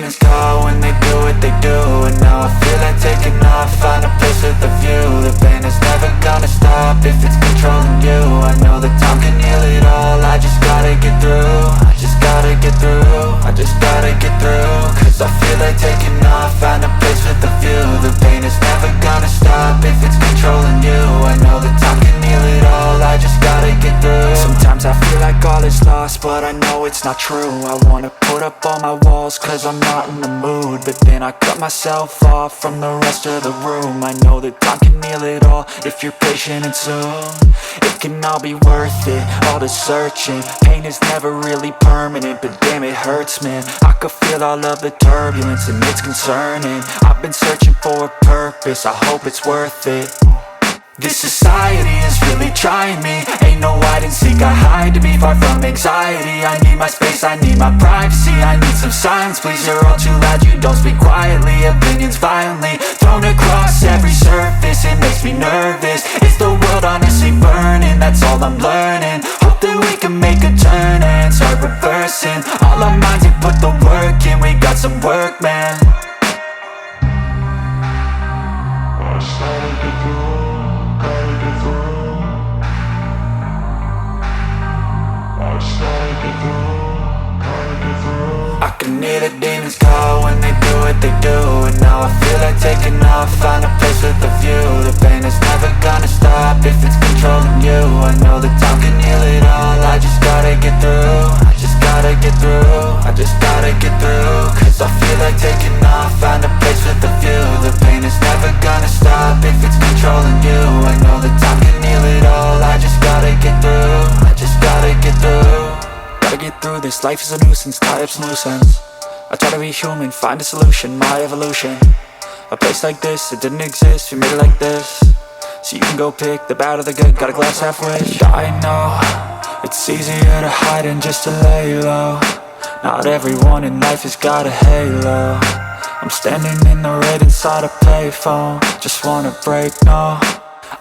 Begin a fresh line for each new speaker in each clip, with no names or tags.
demons call when they do what they do. And now I feel like taking off, find a place with a view. The pain is never gonna stop if it's controlling you. I know that time can heal it all, I just gotta get through. I just gotta get through, I just gotta get through. Cause I feel like taking off, find a place with a view. The pain is never gonna stop if it's controlling you. I know that time can heal it all, I just gotta get through. Sometimes I feel like all is lost, but I know it's not true. I wanna put up all my walls cause I'm not in the mood, but then I cut myself off from the rest of the room. I know that time can heal it all if you're patient and soon. It can all be worth it, all the searching. Pain is never really permanent, but damn it hurts, man. I could feel all of the turbulence and it's concerning. I've been searching for a purpose, I hope it's worth it. This society is really trying me. Ain't no hide and seek, I hide to be far from anxiety. I need my space, I need my privacy. I need some silence, please, you're all too loud. You don't speak quietly, opinions violently thrown across every surface. It makes me nervous, is the world honestly burning? That's all I'm learning. Hope that we can make a turn and start reversing. All our minds, we put the work in, we got some work, man. I started to grow. I can hear the demons call when they do what they do. And now I feel like taking off, find a place with a view. The pain is never gonna stop if it's controlling you. I know that time can heal it all, I just gotta get through. I just gotta get through, I just gotta get through. Cause I feel like taking off, find a place with a view. The pain is never gonna stop if it's controlling you. I know that time can heal it all, I just gotta get through. I just gotta get through. Gotta get through this, life is a nuisance, tie up some loose ends. I try to be human, find a solution, my evolution. A place like this, it didn't exist, we made it like this. So you can go pick the bad or the good, got a glass halfway. I know, it's easier to hide than just to lay low. Not everyone in life has got a halo. I'm standing in the red inside a payphone, just wanna break, no.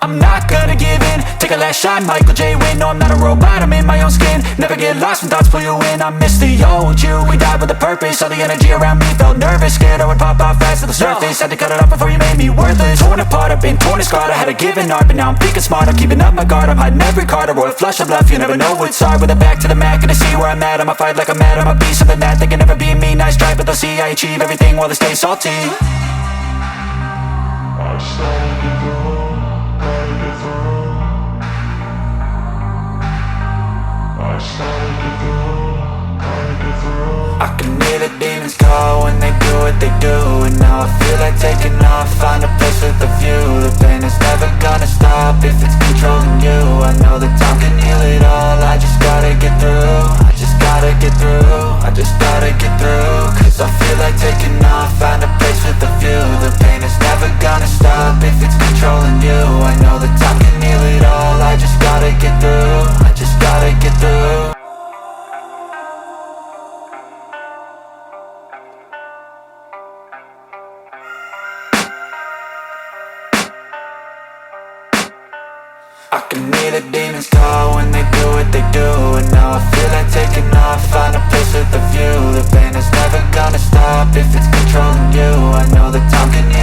I'm not gonna give in, take a last shot, Michael J. Win. No, I'm not a robot, I'm in my own skin. Never get lost when thoughts pull you in. I miss the old you, we died with a purpose. All the energy around me felt nervous, scared I would pop off fast to the surface. Had to cut it off before you made me worthless. Torn apart, I've been torn and scarred. I had a given art, but now I'm thinking smart. I'm keeping up my guard, I'm hiding every card. A royal flush of love, you never know what's hard. With a back to the mat, gonna see where I'm at. I'ma fight like I'm mad, I'ma be something that they can never be me. Nice try, but they'll see I achieve everything while they stay salty. I started to grow. I can hear the demons call when they do what they do. And now I feel like taking off, find a place with a view. The pain is never gonna stop if it's controlling you. I know that time can heal it all, I just gotta get through. I just gotta get through, I just gotta get through. Cause I feel like taking off, find a place with a view. The pain is never gonna stop if it's controlling you. I know that time can heal it all, I just gotta get through. I just gotta get through. I can hear the demons call when they do what they do. And now I feel like taking off, find a place with a view. The pain is never gonna stop if it's controlling you. I know that time can heal